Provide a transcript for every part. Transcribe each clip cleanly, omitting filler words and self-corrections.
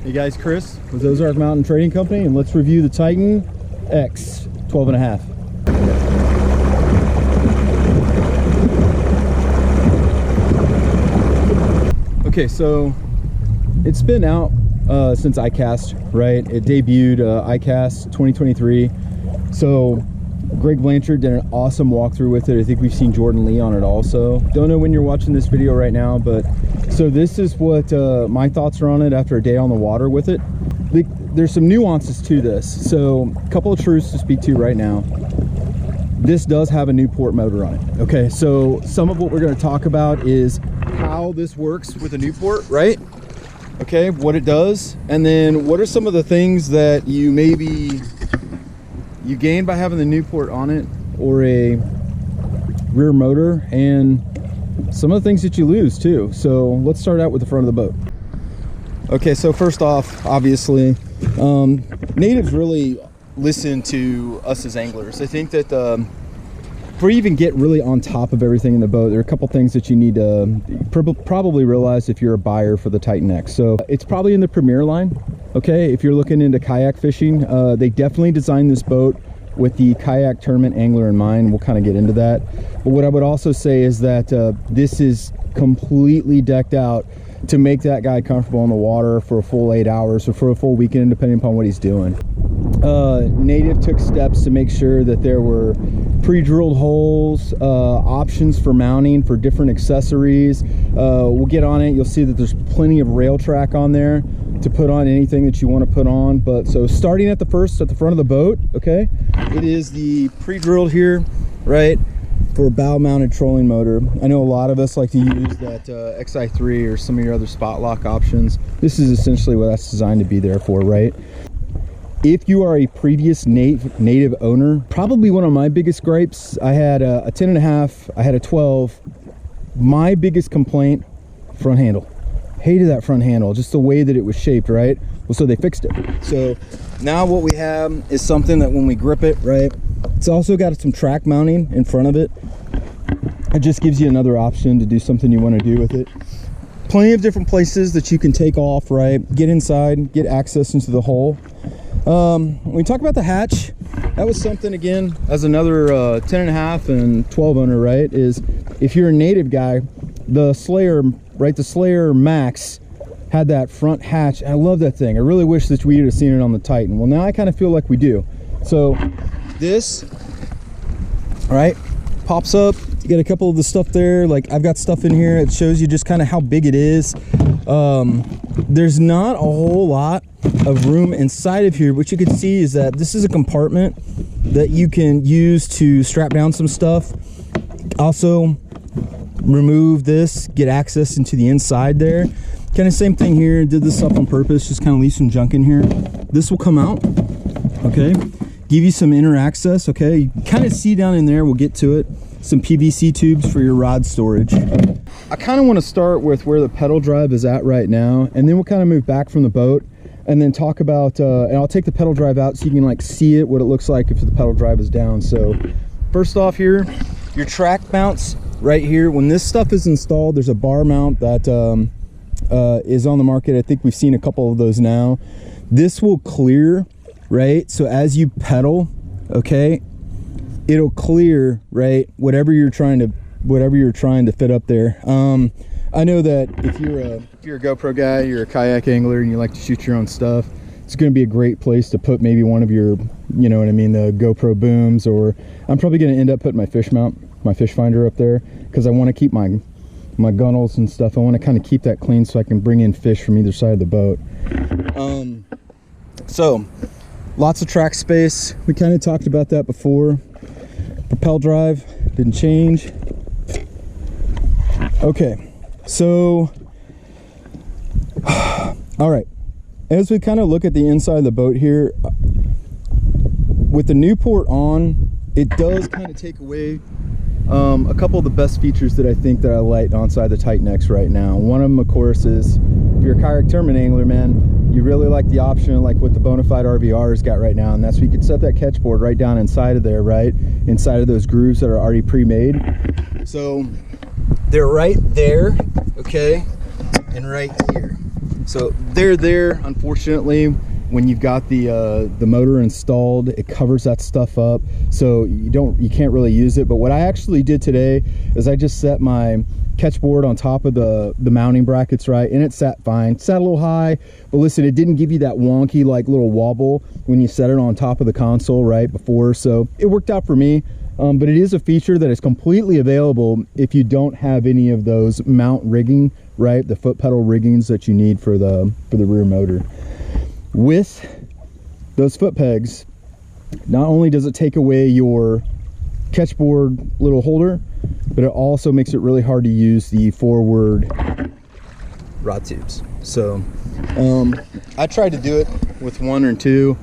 Hey guys, Chris with Ozark Mountain Trading Company, and let's review the TitanX 12.5. Okay, so it's been out since iCast, right? It debuted iCast 2023. So Greg Blanchard did an awesome walkthrough with it. I think we've seen Jordan Lee on it also. Don't know when you're watching this video right now, but so this is what my thoughts are on it after a day on the water with it. There's some nuances to this. So a couple of truths to speak to right now. This does have a Newport motor on it. Okay, so some of what we're going to talk about is how this works with a Newport, right? Okay, what it does, and then what are some of the things that you gain by having the Newport on it, or a rear motor, and some of the things that you lose too. So let's start out with the front of the boat. Okay, so first off, obviously, natives really listen to us as anglers. I think that before you even get really on top of everything in the boat, there are a couple things that you need to probably realize if you're a buyer for the TitanX. So it's probably in the Premier line. Okay, if you're looking into kayak fishing, they definitely designed this boat with the kayak tournament angler in mind. We'll kind of get into that. But what I would also say is that this is completely decked out to make that guy comfortable on the water for a full 8 hours or for a full weekend, depending upon what he's doing. Native took steps to make sure that there were pre-drilled holes, options for mounting for different accessories. We'll get on it. You'll see that there's plenty of rail track on there to put on anything that you want to put on. But so starting at the front of the boat, okay, it is the pre-drilled here, right, for a bow mounted trolling motor. I know a lot of us like to use that XI3 or some of your other spot lock options. This is essentially what that's designed to be there for, right? If you are a previous native owner, probably one of my biggest gripes, I had a 10.5, I had a 12. My biggest complaint, front handle. Hated that front handle, just the way that it was shaped, right? Well, so they fixed it. So now what we have is something that when we grip it, right, it's also got some track mounting in front of it. It just gives you another option to do something you want to do with it. Plenty of different places that you can take off, right? Get inside, get access into the hull. When we talk about the hatch, that was something, again, as another 10.5 and 12 owner, right, is if you're a native guy, the Slayer, right, the Slayer Max had that front hatch. I love that thing. I really wish that we would have seen it on the Titan. Well, now I kind of feel like we do. So this, right, pops up. You get a couple of the stuff there. Like, I've got stuff in here. It shows you just kind of how big it is. There's not a whole lot of room inside of here. What you can see is that this is a compartment that you can use to strap down some stuff. Also, remove this, get access into the inside there. Kind of same thing here. Did this up on purpose, just kind of leave some junk in here. This will come out, okay, give you some inner access. Okay, you kind of see down in there, we'll get to it, some PVC tubes for your rod storage. I kind of want to start with where the pedal drive is at right now, and then we'll kind of move back from the boat and then talk about and I'll take the pedal drive out so you can like see it, what it looks like if the pedal drive is down. So first off here, your track mounts right here. When this stuff is installed, there's a bar mount that is on the market. I think we've seen a couple of those now. This will clear, right? So as you pedal, okay, it'll clear, right, whatever you're trying to fit up there. I know that if you're a GoPro guy, you're a kayak angler, and you like to shoot your own stuff, it's going to be a great place to put maybe one of your, you know what I mean, the GoPro booms. Or I'm probably going to end up putting my fish finder up there, because I want to keep my gunnels and stuff. I want to kind of keep that clean so I can bring in fish from either side of the boat. So lots of track space. We kind of talked about that before. Propel drive didn't change. Okay, so all right, as we kind of look at the inside of the boat here, with the Newport on, it does kind of take away a couple of the best features that I think that I like onside the TitanX right now. One of them, of course, is if you're a kayak tournament angler, man, you really like the option like what the Bonafide RVR's got right now, and that's where you can set that catch board right down inside of there, right, inside of those grooves that are already pre-made. So they're right there, okay, and right here. So they're there, unfortunately, when you've got the motor installed, it covers that stuff up, so you can't really use it. But what I actually did today is I just set my catchboard on top of the mounting brackets, right, and it sat fine. Sat a little high, but listen, it didn't give you that wonky like little wobble when you set it on top of the console right before, so it worked out for me. But it is a feature that is completely available if you don't have any of those mount rigging, right, the foot pedal riggings that you need for the rear motor. With those foot pegs, not only does it take away your catchboard little holder, but it also makes it really hard to use the forward rod tubes. So I tried to do it with one or two.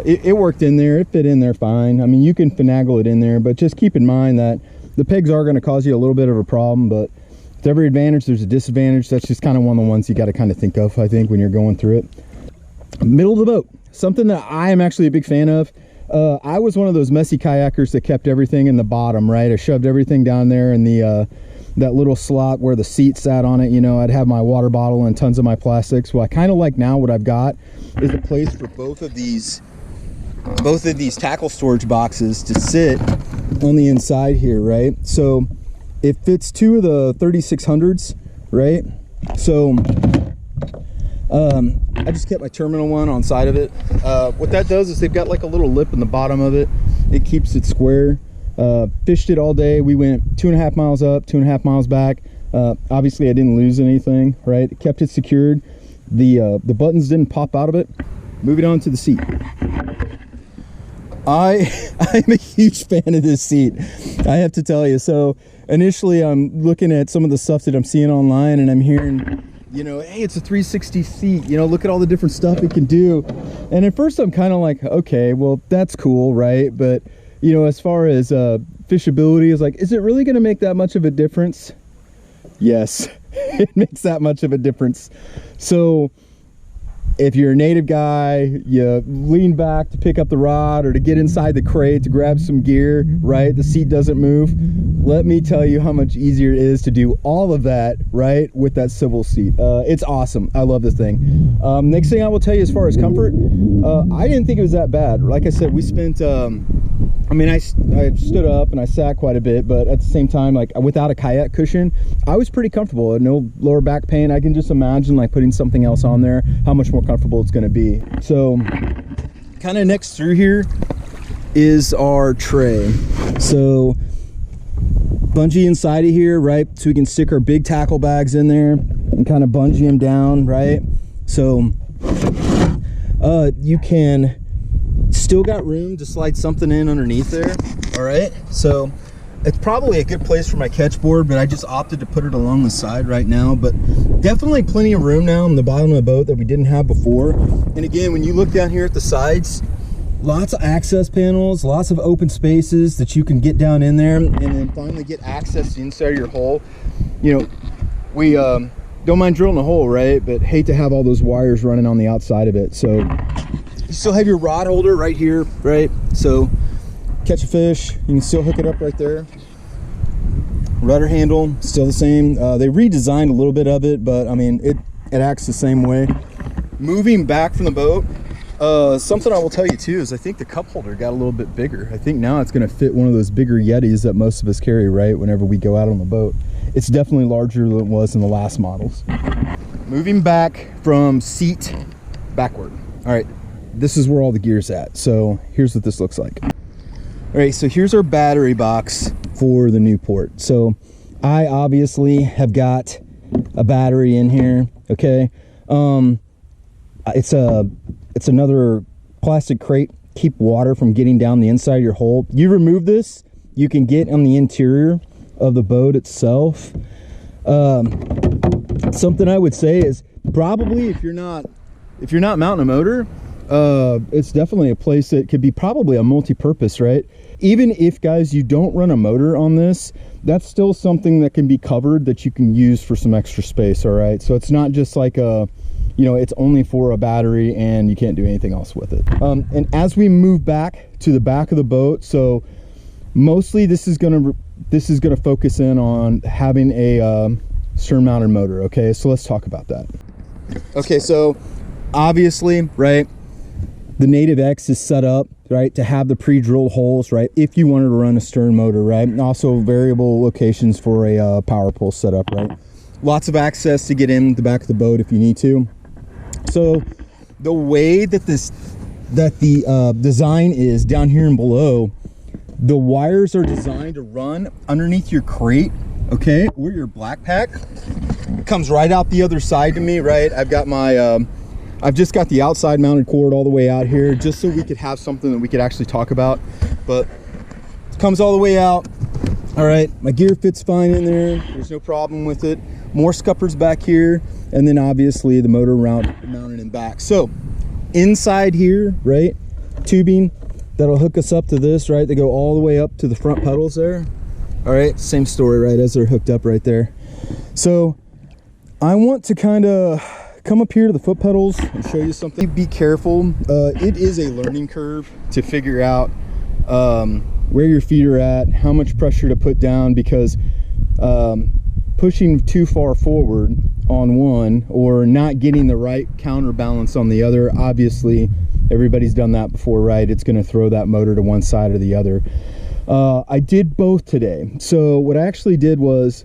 It worked in there, it fit in there fine. I mean, you can finagle it in there, but just keep in mind that the pegs are going to cause you a little bit of a problem, but with every advantage there's a disadvantage. That's just kind of one of the ones you got to kind of think of, I think, when you're going through it. Middle of the boat, something that I am actually a big fan of. I was one of those messy kayakers that kept everything in the bottom, right? I shoved everything down there in the that little slot where the seat sat on it. You know, I'd have my water bottle and tons of my plastics. Well, I kind of like now what I've got is a place for both of these tackle storage boxes to sit on the inside here, right? So it fits two of the 3600s, right? So I just kept my terminal one on side of it. What that does is they've got like a little lip in the bottom of it. It keeps it square. Fished it all day. We went 2.5 miles up, 2.5 miles back. Obviously I didn't lose anything, right? It kept it secured. The buttons didn't pop out of it. Moving on to the seat. I'm a huge fan of this seat, I have to tell you. So initially I'm looking at some of the stuff that I'm seeing online, and I'm hearing, you know, hey, it's a 360 seat, you know, look at all the different stuff it can do. And at first I'm kind of like, okay, well, that's cool, right? But, you know, as far as fishability, is like, is it really going to make that much of a difference? Yes, it makes that much of a difference. So if you're a native guy, you lean back to pick up the rod or to get inside the crate to grab some gear, right? The seat doesn't move. Let me tell you how much easier it is to do all of that, right, with that swivel seat. It's awesome. I love this thing. Next thing I will tell you as far as comfort, I didn't think it was that bad. Like I said, we spent, I mean, I stood up and I sat quite a bit, but at the same time, like without a kayak cushion, I was pretty comfortable. No lower back pain. I can just imagine like putting something else on there, how much more comfortable it's going to be. So kind of next through here is our tray. So bungee inside of here, right? So we can stick our big tackle bags in there and kind of bungee them down, right? So you can still got room to slide something in underneath there. All right, so it's probably a good place for my catchboard, but I just opted to put it along the side right now. But definitely plenty of room now on the bottom of the boat that we didn't have before. And again, when you look down here at the sides, lots of access panels, lots of open spaces that you can get down in there and then finally get access to the inside of your hole. You know, we don't mind drilling a hole, right? But hate to have all those wires running on the outside of it. So you still have your rod holder right here, right? So catch a fish, you can still hook it up right there. Rudder handle, still the same. They redesigned a little bit of it, but I mean, it acts the same way. Moving back from the boat, something I will tell you too is I think the cup holder got a little bit bigger. I think now it's gonna fit one of those bigger Yetis that most of us carry, right? Whenever we go out on the boat. It's definitely larger than it was in the last models. Moving back from seat backward. All right, this is where all the gear's at. So here's what this looks like. All right, so here's our battery box for the Newport. So I obviously have got a battery in here, okay? It's another plastic crate, keep water from getting down the inside of your hole. You remove this, you can get on the interior of the boat itself. Something I would say is probably if you're not mounting a motor, it's definitely a place that could be probably a multi-purpose, right? Even if, guys, you don't run a motor on this, that's still something that can be covered that you can use for some extra space, all right? So it's not just like a, you know, it's only for a battery and you can't do anything else with it. And as we move back to the back of the boat, so mostly this is gonna focus in on having a stern mounted motor, okay? So let's talk about that. Okay, so obviously, right, the Native X is set up, right, to have the pre-drilled holes, right, if you wanted to run a stern motor, right, and also variable locations for a power pole setup, right. Lots of access to get in the back of the boat if you need to. So the way that the design is down here and below, the wires are designed to run underneath your crate, okay, or your black pack. It comes right out the other side to me, right. I've got my I've just got the outside mounted cord all the way out here just so we could have something that we could actually talk about, but it comes all the way out. All right, my gear fits fine in there, there's no problem with it. More scuppers back here, and then obviously the motor mounted in back. So inside here, right, tubing that'll hook us up to this, right, they go all the way up to the front pedals there. All right, same story, right, as they're hooked up right there. So I want to kind of come up here to the foot pedals and show you something. Be careful, it is a learning curve to figure out where your feet are at, how much pressure to put down, because pushing too far forward on one or not getting the right counterbalance on the other, obviously everybody's done that before, right? It's going to throw that motor to one side or the other. I did both today. So what I actually did was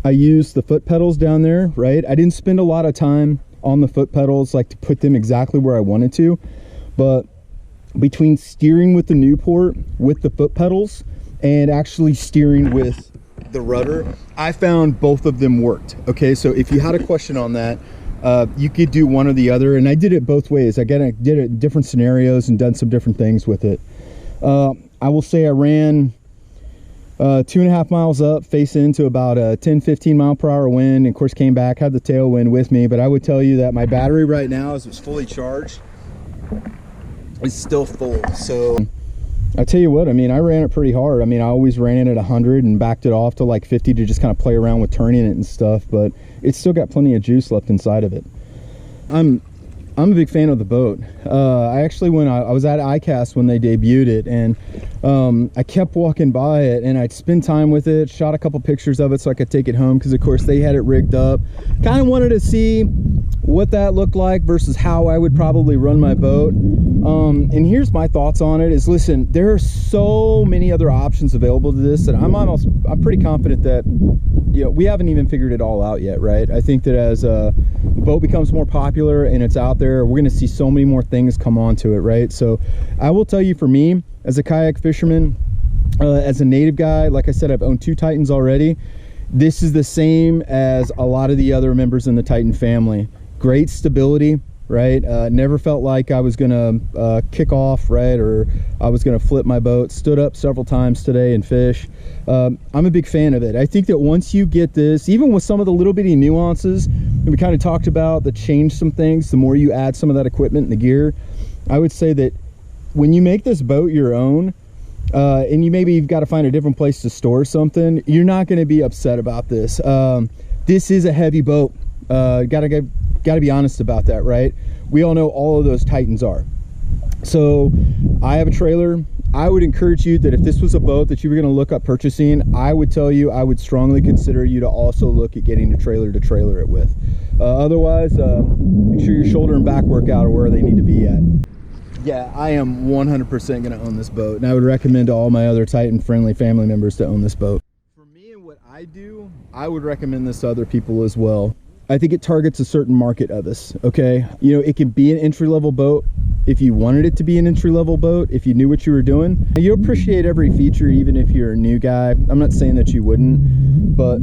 I used the foot pedals down there, right? I didn't spend a lot of time on the foot pedals, like to put them exactly where I wanted to, but between steering with the Newport with the foot pedals and actually steering with the rudder, I found both of them worked. Okay, so if you had a question on that, you could do one or the other, and I did it both ways. I did it in different scenarios and done some different things with it. I will say I ran 2.5 miles up, face into about a 10-15 mile per hour wind, and of course came back, had the tailwind with me. But I would tell you that my battery right now, as it's fully charged, is still full. So I tell you what, I mean, I ran it pretty hard. I mean, I always ran it at 100 and backed it off to like 50 to just kind of play around with turning it and stuff, but it's still got plenty of juice left inside of it. I'm a big fan of the boat. I actually, when I was at ICAST when they debuted it, and I kept walking by it, and I'd spend time with it, shot a couple pictures of it so I could take it home, because of course they had it rigged up. Kind of wanted to see what that looked like versus how I would probably run my boat. And here's my thoughts on it is, listen, there are so many other options available to this that I'm pretty confident that, you know, we haven't even figured it all out yet, right? I think that as a boat becomes more popular and it's out there, we're going to see so many more things come onto it, right? So I will tell you, for me as a kayak fisherman, as a native guy, like I said, I've owned 2 Titans already. This is the same as a lot of the other members in the Titan family. Great stability, right? Never felt like I was gonna kick off, right, or I was gonna flip my boat. Stood up several times today and fish. I'm a big fan of it. I think that once you get this, even with some of the little bitty nuances that we kind of talked about that change some things, the more you add some of that equipment and the gear, I would say that when you make this boat your own, and you've got to find a different place to store something, you're not going to be upset about this. This is a heavy boat. Gotta be honest about that, right? We all know all of those Titans are. So I have a trailer. I would encourage you that if this was a boat that you were going to look up purchasing, I would tell you, I would strongly consider you to also look at getting a trailer to trailer it with. Otherwise, make sure your shoulder and back work out are where they need to be at. Yeah, I am 100% going to own this boat, and I would recommend to all my other Titan friendly family members to own this boat. For me and what I do, I would recommend this to other people as well. I think it targets a certain market of us, okay? You know, it can be an entry-level boat if you wanted it to be an entry-level boat, if you knew what you were doing. You appreciate every feature, even if you're a new guy. I'm not saying that you wouldn't, but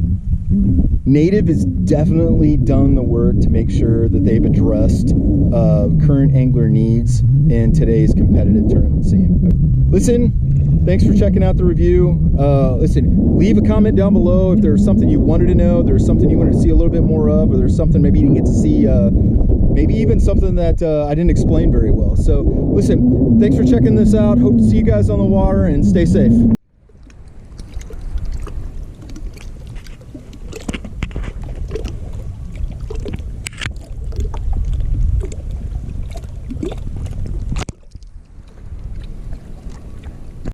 Native has definitely done the work to make sure that they've addressed current angler needs in today's competitive tournament scene. Listen, thanks for checking out the review. Listen, leave a comment down below if there's something you wanted to know, there's something you wanted to see a little bit more of, or there's something maybe you didn't get to see, maybe even something that I didn't explain very well. So listen, thanks for checking this out. Hope to see you guys on the water, and stay safe.